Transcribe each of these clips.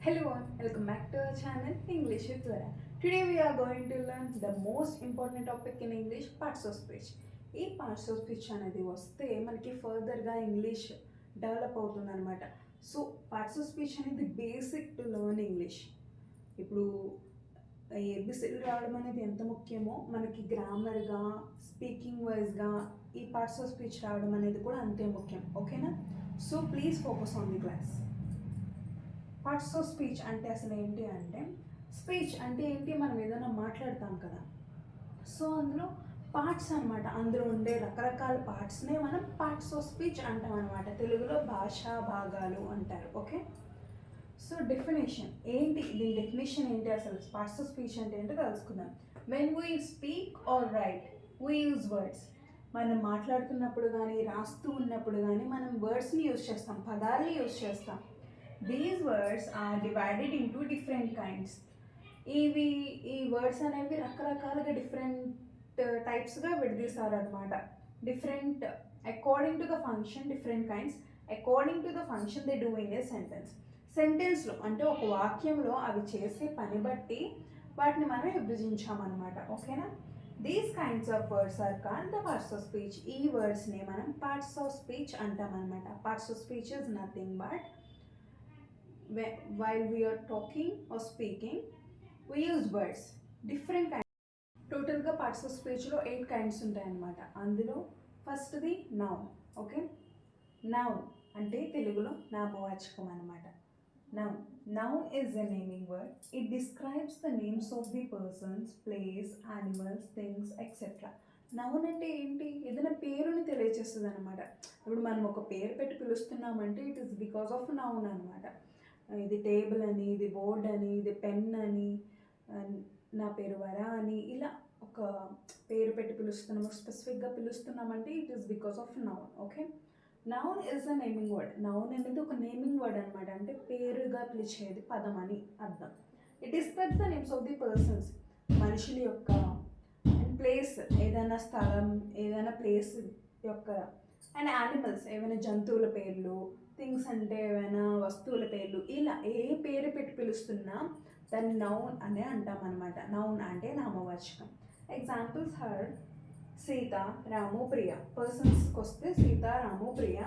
Hello all, welcome back to our channel English with Vara. Today we are going to learn the most important topic in English, parts of speech. ఈ parts of speech అనేది వస్తే మనకి ఫర్దర్గా English develop అవుతుంది అనమాట. So parts of speech అనేది basic to learn English. ఇప్పుడు A B C D రావడం అనేది ఎంత ముఖ్యమో మనకి గ్రామర్గా స్పీకింగ్ వైజ్గా ఈ పార్ట్స్ ఆఫ్ స్పీచ్ రావడం అనేది కూడా అంతే ముఖ్యం. ఓకేనా? So please focus on the class. Parts of speech అంటే అసలు ఏంటి అంటే, స్పీచ్ అంటే ఏంటి, మనం ఏదైనా మాట్లాడతాం కదా, సో అందులో పార్ట్స్ అనమాట. అందులో ఉండే రకరకాల పార్ట్స్నే మనం పార్ట్స్ ఆఫ్ స్పీచ్ అంటాం అనమాట. తెలుగులో భాషా భాగాలు అంటారు. ఓకే, సో డెఫినేషన్ ఏంటి, దీని డెఫినేషన్ ఏంటి, అసలు పార్ట్స్ ఆఫ్ స్పీచ్ అంటే ఏంటో తెలుసుకుందాం. When we speak or write we use words. మనం మాట్లాడుతున్నప్పుడు కానీ రాస్తూ ఉన్నప్పుడు కానీ మనం వర్డ్స్ని యూజ్ చేస్తాం, పదాలని యూజ్ చేస్తాం. These words are divided into different kinds. ఈ వర్డ్స్ అనేవి రకరకాలుగా డిఫరెంట్ టైప్స్గా విడదీస్తారు అనమాట. Different according to the function, different kinds according to the function they do in a sentence. సెంటెన్స్లో అంటే ఒక వాక్యంలో అవి చేసే పని బట్టి వాటిని మనం విభజించామన్నమాట. ఓకేనా? These kinds of words are called the parts of speech. ఈ వర్డ్స్ని మనం పార్ట్స్ ఆఫ్ స్పీచ్ అంటామన్నమాట. Parts of speech is nothing but while we are talking or speaking we use words, different kinds. టోటల్గా పార్ట్స్ ఆఫ్ స్పీచ్లో 8 కైండ్స్ ఉంటాయన్నమాట. అందులో ఫస్ట్ది noun. Okay, noun అంటే తెలుగులో నామవాచకం అనమాట. Noun is a naming word. It describes the names of the persons, place, animals, things etcetera. Noun అంటే ఏంటి, ఏదైనా పేరుని తెలియజేస్తుంది అనమాట. ఇప్పుడు మనం ఒక పేరు పెట్టి పిలుస్తున్నామంటే it is because of noun అనమాట. ఇది టేబుల్ అని, ఇది బోర్డ్ అని, ఇది పెన్ అని, నా పేరు వరా అని, ఇలా ఒక పేరు పెట్టి పిలుస్తున్నాము, స్పెసిఫిక్గా పిలుస్తున్నామంటే it is because of noun. Okay, noun is a naming word. Noun అనేది ఒక నేమింగ్ వర్డ్ అనమాట. అంటే పేరుగా పిలిచేది, పదం అని అర్థం. It describes the names of the persons, మనుషుల యొక్క, అండ్ ప్లేస్, ఏదైనా స్థలం, ఏదైనా ప్లేస్ యొక్క, అండ్ యానిమల్స్, ఏమైనా జంతువుల పేర్లు, థింగ్స్ అంటే ఏమైనా వస్తువుల పేర్లు, ఇలా ఏ పేరు పెట్టి పిలుస్తున్నా దాన్ని నౌన్ అనే అంటామన్నమాట. నౌన్ అంటే నామవాచకం. ఎగ్జాంపుల్స్ హర్ సీత, రాము, ప్రియ. పర్సన్స్కి వస్తే సీత, రాము, ప్రియ.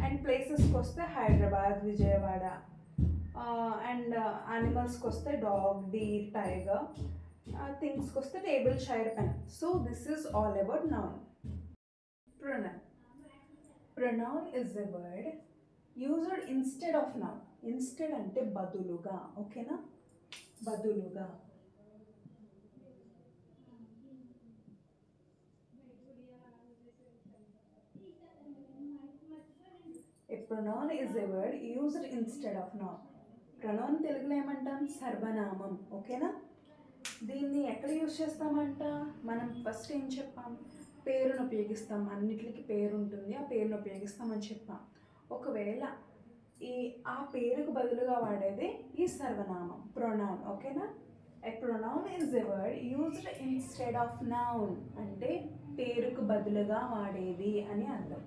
అండ్ ప్లేసెస్కి వస్తే హైదరాబాద్, విజయవాడ. అండ్ యానిమల్స్కి వస్తే డాగ్, డీర్, టైగర్. థింగ్స్కి వస్తే table, chair, pen. So this is all about noun. Pronoun. Pronoun is a word used instead of noun. Instead అంటే బదులుగా. ఓకేనా? బదులుగా. A pronoun is a word used instead of noun. Pronoun తెలుగులో ఏమంటాం? సర్వనామం. ఓకేనా? దీన్ని ఎక్కడ యూజ్ చేస్తామంట? మనం ఫస్ట్ ఏం చెప్పాం? పేరును ఉపయోగిస్తాం. అన్నిటికీ పేరు ఉంటుంది, ఆ పేరును ఉపయోగిస్తామని చెప్పాం. ఒకవేళ ఆ పేరుకు బదులుగా వాడేదే ఈ సర్వనామం, ప్రొనౌన్. ఓకేనా? A pronoun is a word used instead of noun. అంటే పేరుకు బదులుగా వాడేది అని అర్థం.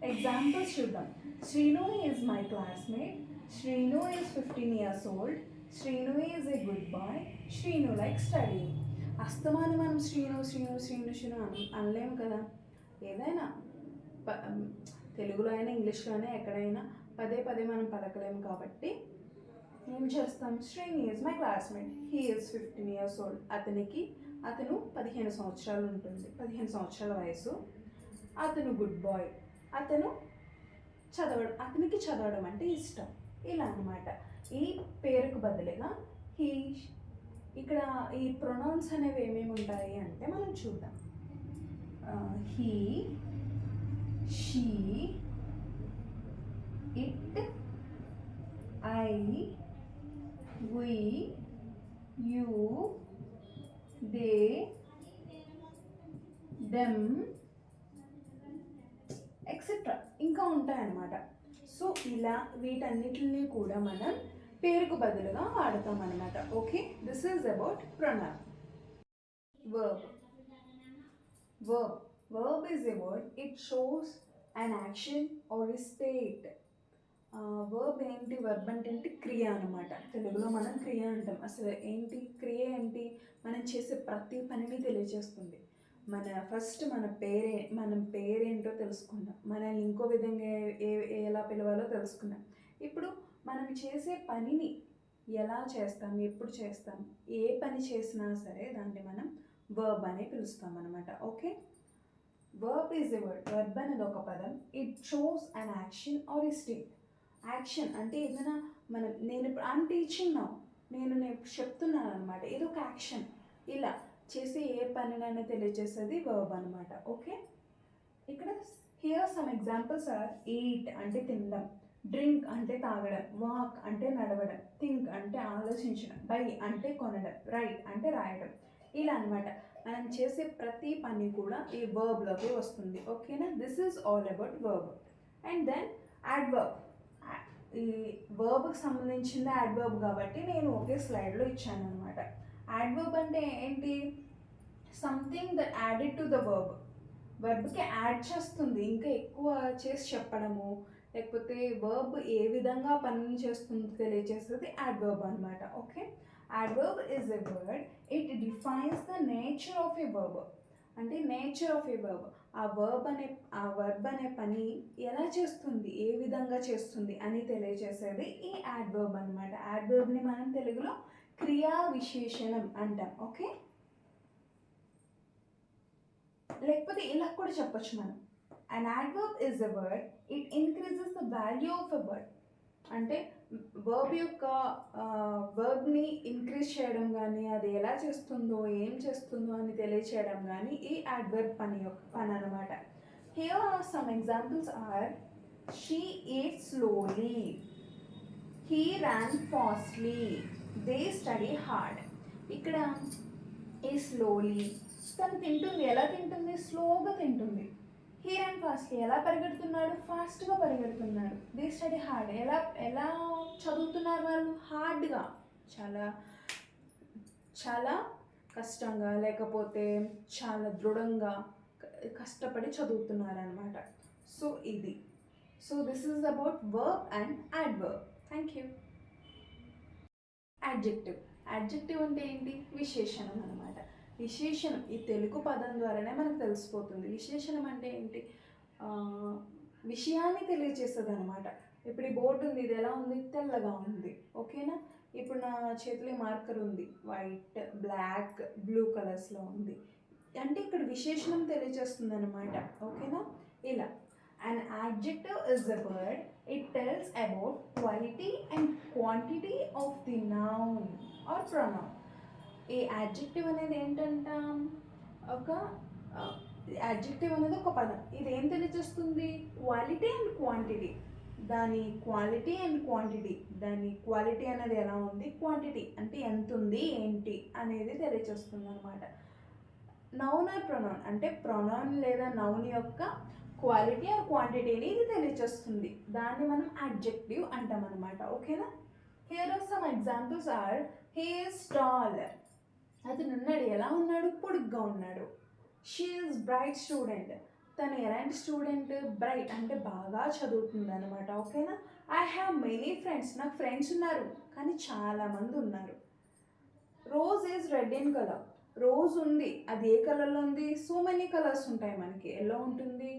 ఎగ్జాంపుల్స్ చూద్దాం. Srinu is my classmate. Srinu is 15 years old. Srinu is a good boy. Srinu like study. అస్తమానం మనం శ్రీను శ్రీను శ్రీను శ్రీను అనలేము కదా. ఏదైనా తెలుగులో అయినా ఇంగ్లీష్లో అయినా ఎక్కడైనా పదే పదే మనం పలకలేము. కాబట్టి ఏం చేస్తాం? Srini is my classmate. He is 15 years old. అతను 15 సంవత్సరాలు ఉంటుంది, 15 సంవత్సరాల వయసు. అతను గుడ్ బాయ్. అతనికి చదవడం అంటే ఇష్టం. ఇలా అనమాట. ఈ పేరుకు బదులుగా హీ. ఇక్కడ ఈ ప్రొనౌన్స్ అనేవి ఏమేమి ఉంటాయి అంటే మనం చూద్దాం. He, she, it, I, we, you, they, them etcetera ఇంకా ఉంటాయన్నమాట. సో ఇలా వీటన్నిటిని కూడా మనం పేరుకు బదులుగా వాడతాం అనమాట. Okay, this is about pronoun. Verb. Verb is a word. It shows an action or a state. Verb ఏంటి? వర్బ్ అంటే క్రియ అనమాట తెలుగు. తెలుగులో మనం క్రియ అంటాం. అసలు ఏంటి క్రియ ఏంటి? మనం చేసే ప్రతి పనిని తెలియజేస్తుంది. మన పేరేంటో తెలుసుకున్నాం, మనల్ని ఇంకో విధంగా ఎలా పిలవాలో తెలుసుకున్నాం. ఇప్పుడు మనం చేసే పనిని ఎలా చేస్తాం, ఎప్పుడు చేస్తాం, ఏ పని చేసినా సరే దాన్ని మనం వర్బ్ అని పిలుస్తాం అనమాట. Okay, verb is a word. Verb అనేది ఒక పదం. It shows an action or a state. Action అంటే ఏదైనా నేను ఇప్పుడు ఐమ్ టీచింగ్ నౌ, నేను చెప్తున్నాను అనమాట, ఏదో ఒక యాక్షన్. ఇలా చేసే ఏ పనినైనా తెలియజేసేది వర్బ్ అనమాట. ఓకే, ఇక్కడ here some examples are: eat అంటే తినడం, డ్రింక్ అంటే తాగడం, వాక్ అంటే నడవడం, థింక్ అంటే ఆలోచించడం, బై అంటే కొనడం, రైట్ అంటే రాయడం. ఇలా అనమాట మనం చేసే ప్రతి పని కూడా ఈ వర్బ్లోకి వస్తుంది. ఓకేనా, this is all about verb. And then adverb. ఈ వర్బ్కి సంబంధించింది యాడ్వర్బ్ కాబట్టి నేను ఒకే స్లైడ్లో ఇచ్చాను అనమాట. యాడ్వర్బ్ అంటే ఏంటి? Something that added to the verb. వర్బ్కి యాడ్ చేస్తుంది, ఇంకా ఎక్కువ చేసి చెప్పడము, లేకపోతే వర్బ్ ఏ విధంగా పని చేస్తుందో తెలియజేస్తుంది యాడ్వర్బ్ అనమాట. Okay, adverb is a word. It defines the nature of a verb. అంటే నేచర్ ఆఫ్ ఎ వర్బ్, ఆ వర్బ్ అనే పని ఎలా చేస్తుంది, ఏ విధంగా చేస్తుంది అని తెలియజేసేది ఈ యాడ్వర్బ్ అనమాట. యాడ్వర్బ్ని మనం తెలుగులో క్రియా విశేషణం అంటాం. ఓకే, లేకపోతే ఇలా కూడా చెప్పొచ్చు మనం, an adverb is a word, it increases the value of a word. అంటే వర్బ్ని ఇంక్రీజ్ చేయడం కానీ, అది ఎలా చేస్తుందో, ఏం చేస్తుందో అని తెలియచేయడం కానీ ఈ యాడ్వర్బ్ పని అనమాట. Here are some examples are: she eat slowly, he ran fastly, they study hard. ఇక్కడ ఈ స్లోలీ, తను తింటుంది. ఎలా తింటుంది? స్లోగా తింటుంది. హీ ర్యాన్ ఫాస్ట్లీ, ఎలా పరిగెడుతున్నాడు? ఫాస్ట్గా పరిగెడుతున్నాడు. దే స్టడీ హార్డ్, ఎలా చదువుతున్నారు వాళ్ళు? హార్డ్గా, చాలా చాలా కష్టంగా, లేకపోతే చాలా దృఢంగా కష్టపడి చదువుతున్నారు అనమాట. సో ఇది, so this is about verb and adverb. Thank you. Adjective. Adjective అంటే ఏంటి? విశేషణం అనమాట. విశేషణం ఈ తెలుగు పదం ద్వారానే మనకు తెలిసిపోతుంది. విశేషణం అంటే ఏంటి? విషయాన్ని తెలియజేస్తుంది అనమాట. ఇప్పుడు ఈ బోర్డు ఉంది, ఇది ఎలా ఉంది? తెల్లగా ఉంది. ఓకేనా, ఇప్పుడు నా చేతిలో మార్కర్ ఉంది, వైట్, బ్లాక్, బ్లూ కలర్స్లో ఉంది. అంటే ఇక్కడ విశేషణం తెలియజేస్తుంది అనమాట. ఓకేనా, ఇలా. An adjective is a word. It tells about quality and quantity of the noun or pronoun. ఈ యాడ్జెక్టివ్ అనేది ఏంటంటాం? యాడ్జెక్టివ్ అనేది ఒక పదం. ఇది ఏం తెలియజేస్తుంది? Quality and quantity. దాని క్వాలిటీ అండ్ క్వాంటిటీ, దాని క్వాలిటీ అనేది ఎలా ఉంది, క్వాంటిటీ అంటే ఎంత ఉంది, ఏంటి అనేది తెలియజేస్తుంది అనమాట. నౌన్ ఆర్ ప్రొనౌన్ అంటే ప్రొనౌన్ లేదా నౌన్ యొక్క క్వాలిటీ ఆర్ క్వాంటిటీని ఇది తెలియజేస్తుంది. దాన్ని మనం యాడ్జెక్టివ్ అంటాం అనమాట. ఓకేనా, here are some examples are: he is tall, అతను ఉన్నాడు. ఎలా ఉన్నాడు? పొడుగ్గా ఉన్నాడు. షీ ఈజ్ బ్రైట్ స్టూడెంట్, తను ఎలాంటి స్టూడెంట్? బ్రైట్ అంటే బాగా చదువుతుంది అనమాట. ఓకేనా, ఐ హ్యావ్ మెనీ ఫ్రెండ్స్, నాకు ఫ్రెండ్స్ ఉన్నారు కానీ చాలామంది ఉన్నారు. Rose is red in colour, rose ఉంది, అది ఏ కలర్లో ఉంది? సో మెనీ కలర్స్ ఉంటాయి మనకి. ఎల్లో ఉంటుంది,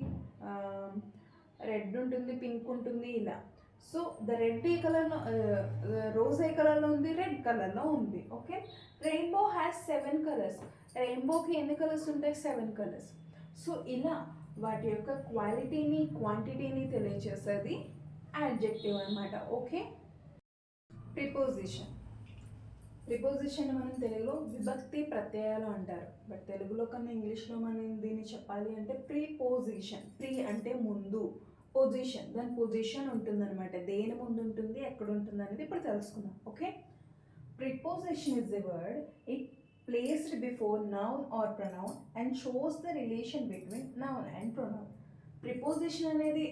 రెడ్ ఉంటుంది, పింక్ ఉంటుంది, ఇలా. సో ద రెడ్ ఏ కలర్లో, రోజ్ ఏ కలర్లో ఉంది? రెడ్ కలర్లో ఉంది. ఓకే, రెయిన్బో హ్యాస్ 7 కలర్స్, రెయిన్బోకి ఎన్ని కలర్స్ ఉంటాయి? 7 కలర్స్. సో ఇలా వాటి యొక్క క్వాలిటీని క్వాంటిటీని తెలియజేసేది యాడ్జెక్టివ్ అనమాట. Okay, preposition. ప్రిపోజిషన్ మనం తెలుగులో విభక్తి ప్రత్యయాలు అంటారు, బట్ తెలుగులో కన్నా ఇంగ్లీష్లో మనం దీన్ని చెప్పాలి అంటే ప్రిపోజిషన్. ప్రీ అంటే ముందు, పొజిషన్, దాని పొజిషన్ ఉంటుందన్నమాట. దేని ముందు ఉంటుంది, ఎక్కడ ఉంటుంది అనేది ఇప్పుడు తెలుసుకుందాం. Okay, preposition is a word. It placed before noun or pronoun and shows the relation between noun and pronoun. Preposition అనేది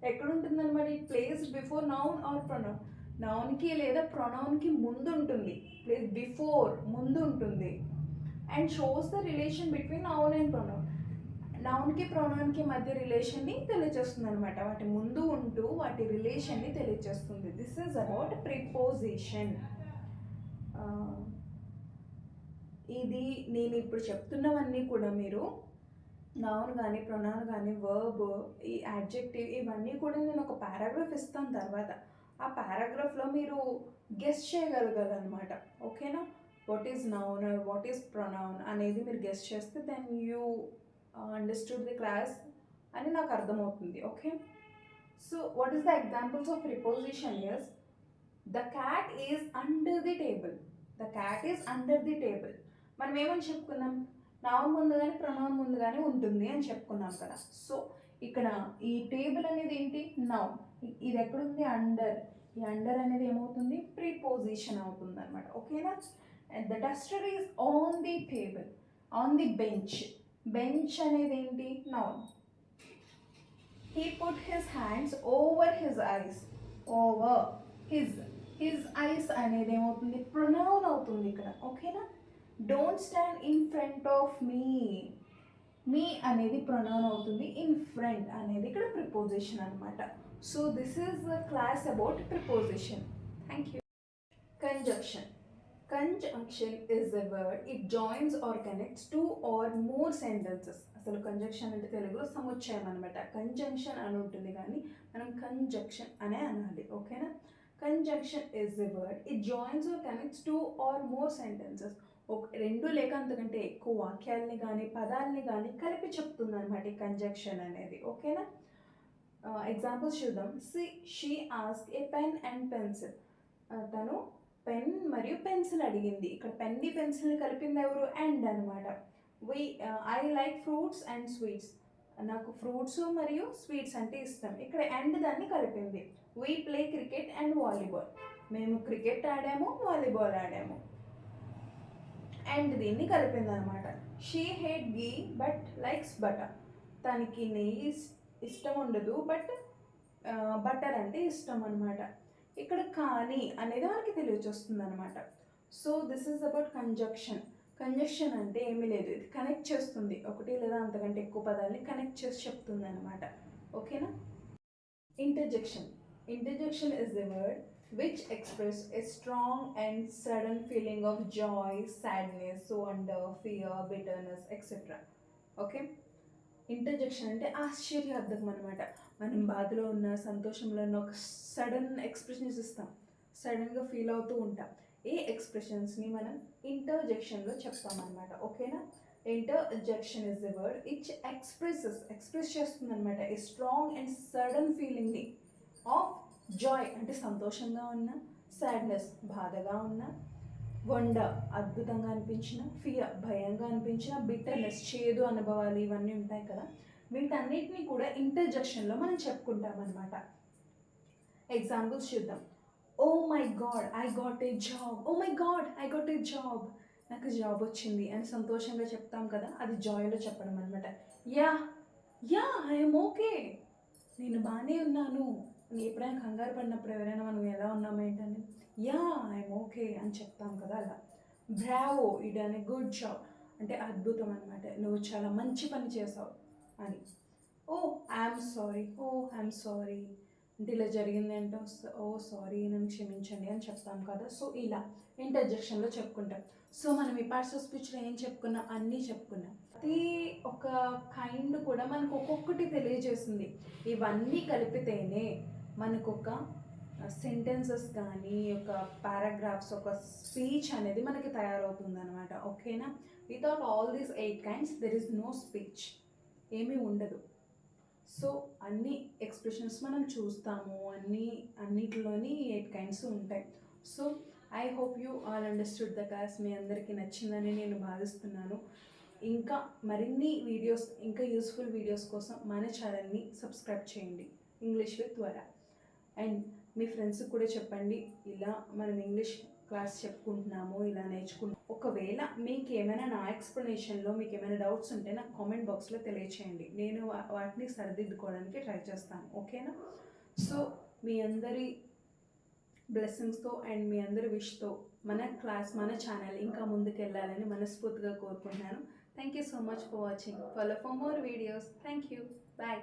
ఎక్కడ ఉంటుందన్నమాట? It placed before noun or pronoun. నౌన్కి లేదా ప్రొనౌన్కి ముందు ఉంటుంది, ప్లేస్ బిఫోర్ ముందు ఉంటుంది. And shows the relation between noun and pronoun. నౌన్కి ప్రొనౌన్కి మధ్య రిలేషన్ని తెలియజేస్తుంది అనమాట. వాటి ముందు ఉంటూ వాటి రిలేషన్ని తెలియజేస్తుంది. This is about preposition. ఇది నేను ఇప్పుడు చెప్తున్నవన్నీ కూడా మీరు నౌన్ కానీ ప్రొనౌన్ కానీ వర్బ్ ఈ యాడ్జెక్టివ్ ఇవన్నీ కూడా నేను ఒక పారాగ్రాఫ్ ఇస్తాను తర్వాత. ఆ పారాగ్రాఫ్లో మీరు గెస్ చేయగలగాలన్నమాట. ఓకేనా? What is noun or what is pronoun అనేది మీరు గెస్ చేస్తే then you understood the class అని నాకు అర్థమవుతుంది. Okay, so what is the examples of preposition is the cat is under the table. The cat is under the table. మనం ఏమని చెప్పుకున్నాం? Noun ముందు కానీ ప్రొనౌన్ ముందు కానీ ఉంటుంది అని చెప్పుకున్నాం కదా. సో ఇక్కడ ఈ టేబుల్ అనేది ఏంటి? నౌన్. ఇది ఎక్కడుంది? అండర్. ఈ అండర్ అనేది ఏమవుతుంది? ప్రిపోజిషన్ అవుతుంది అనమాట. ఓకేనా? And the duster is on the table, on the bench. Bench అనేది ఏంటి? Noun. He put his hands over his eyes. Over his eyes అనేది ఏమవుతుంది? ప్రొనౌన్ అవుతుంది ఇక్కడ. ఓకేనా? Don't stand in front of me అనేది ప్రొనౌన్ అవుతుంది. ఇన్ ఫ్రంట్ అనేది ఇక్కడ ప్రిపోజిషన్ అనమాట. So this is the class about preposition. Thank you. Conjunction. Conjunction is a word. It joins or connects two or more sentences. అసలు conjunction అంటే తెలుగులో సముచ్చయం అనమాట. Conjunction అని ఉంటుంది కానీ మనం కంజంక్షన్ అనే అనాలి. ఓకేనా? Conjunction is a word. It joins or connects two or more sentences. రెండు లేక అంతకంటే ఎక్కువ వాక్యాలని కానీ పదాలని కానీ కలిపి చెప్తుంది అనమాట ఈ కంజంక్షన్ అనేది. ఓకేనా? ఎగ్జాంపుల్స్ చూద్దాం. She ask a pen and pencil. తను పెన్ మరియు పెన్సిల్ అడిగింది. ఇక్కడ పెన్ని పెన్సిల్ని కలిపింది ఎవరు? అండ్ అనమాట. I like fruits and sweets. నాకు ఫ్రూట్స్ మరియు స్వీట్స్ అంటే ఇష్టం. ఇక్కడ అండ్ దాన్ని కలిపింది. We play cricket and volleyball. మేము క్రికెట్ ఆడాము, వాలీబాల్ ఆడాము. అండ్ దీన్ని కలిపింది అనమాట. She hate ghee but likes butter. తనకి నెయ్యి ఇష్టం ఉండదు బట్ బటర్ అంటే ఇష్టం అనమాట. ఇక్కడ కానీ అనేది మనకి తెలియచేస్తుంది అనమాట. So this is about conjunction. Conjunction అంటే ఏమీ లేదు, ఇది కనెక్ట్ చేస్తుంది. ఒకటి లేదా అంతకంటే ఎక్కువ పదాలని కనెక్ట్ చేసి చెప్తుంది అనమాట. ఓకేనా? Interjection. Interjection is the word which express a strong and sudden feeling of joy, sadness, wonder, fear, bitterness, etc. Okay, interjection అంటే ఆశ్చర్యార్థకం అనమాట. మనం బాధలో ఉన్న సంతోషంలో ఉన్న ఒక సడన్ ఎక్స్ప్రెషన్స్ ఇస్తాం, సడన్గా ఫీల్ అవుతూ ఉంటాం. ఏ ఎక్స్ప్రెషన్స్ని మనం ఇంటర్జెక్షన్లో చెప్తామన్నమాట. ఓకేనా? Interjection is the word which express చేస్తుంది అనమాట ఏ స్ట్రాంగ్ అండ్ సడన్ ఫీలింగ్ని ఆఫ్ జాయ్ అంటే సంతోషంగా ఉన్న, సాడ్నెస్ బాధగా ఉన్న, వండర్ అద్భుతంగా అనిపించిన, ఫియర్ భయంగా అనిపించిన, బిట్టర్నెస్ చేదు అనుభవాలు ఇవన్నీ ఉంటాయి కదా. వీటన్నిటిని కూడా ఇంటర్జెక్షన్లో మనం చెప్పుకుంటాం అనమాట. ఎగ్జాంపుల్స్ చూద్దాం. Oh my god I got a job. Oh my god I got a job. నాకు జాబ్ వచ్చింది అని సంతోషంగా చెప్తాం కదా, అది జాయ్లో చెప్పడం అనమాట. Yeah I'm okay. నేను బాగానే ఉన్నాను. ఎప్పుడైనా కంగారు పడినప్పుడు ఎవరైనా మనం ఎలా ఉన్నామో ఏంటని యా ఐఎమ్ ఓకే అని చెప్తాం కదా, అలా. Bravo you done a good job అంటే అద్భుతం అనమాట, నువ్వు చాలా మంచి పని చేసావు అని. ఐఎమ్ సారీ అంటే ఇలా జరిగింది అంటే ఓ సారీ నన్ను క్షమించండి అని చెప్తాం కదా. సో ఇలా ఇంటర్జెక్షన్లో చెప్పుకుంటాం. సో మనం ఈ పార్ట్స్ ఆఫ్ స్పీచ్లో ఏం చెప్పుకున్నాం? అన్నీ చెప్పుకున్నాం. ప్రతి ఒక కైండ్ కూడా మనకు ఒక్కొక్కటి తెలియజేస్తుంది. ఇవన్నీ కలిపితేనే మనకు ఒక సెంటెన్సెస్ కానీ ఒక పారాగ్రాఫ్స్ ఒక స్పీచ్ అనేది మనకి తయారవుతుంది అనమాట. ఓకేనా? Without all these 8 kinds there is no speech, ఏమీ ఉండదు. సో అన్ని ఎక్స్ప్రెషన్స్ మనం చూస్తాము, అన్నిటిలోని 8 kinds ఉంటాయి. So I hope you all understood the class. మీ అందరికీ నచ్చిందని నేను భావిస్తున్నాను. ఇంకా మరిన్ని వీడియోస్, ఇంకా యూస్ఫుల్ వీడియోస్ కోసం మన ఛానల్ని సబ్స్క్రైబ్ చేయండి, ఇంగ్లీష్ విత్ వరా. అండ్ మీ ఫ్రెండ్స్కి కూడా చెప్పండి, ఇలా మనం ఇంగ్లీష్ క్లాస్ చెప్పుకుంటున్నాము, ఇలా నేర్చుకుంటున్నాము. ఒకవేళ మీకు ఏమైనా నా ఎక్స్ప్లెనేషన్లో మీకు ఏమైనా డౌట్స్ ఉంటే నాకు కామెంట్ బాక్స్లో తెలియచేయండి, నేను వాటిని సరిదిద్దుకోవడానికి ట్రై చేస్తాను. ఓకేనా? సో మీ అందరి బ్లెస్సింగ్స్తో అండ్ మీ అందరి విష్తో మన ఛానల్ ఇంకా ముందుకు వెళ్ళాలని మనస్ఫూర్తిగా కోరుకుంటున్నాను. Thank you so much for watching. Follow for more videos. Thank you. Bye.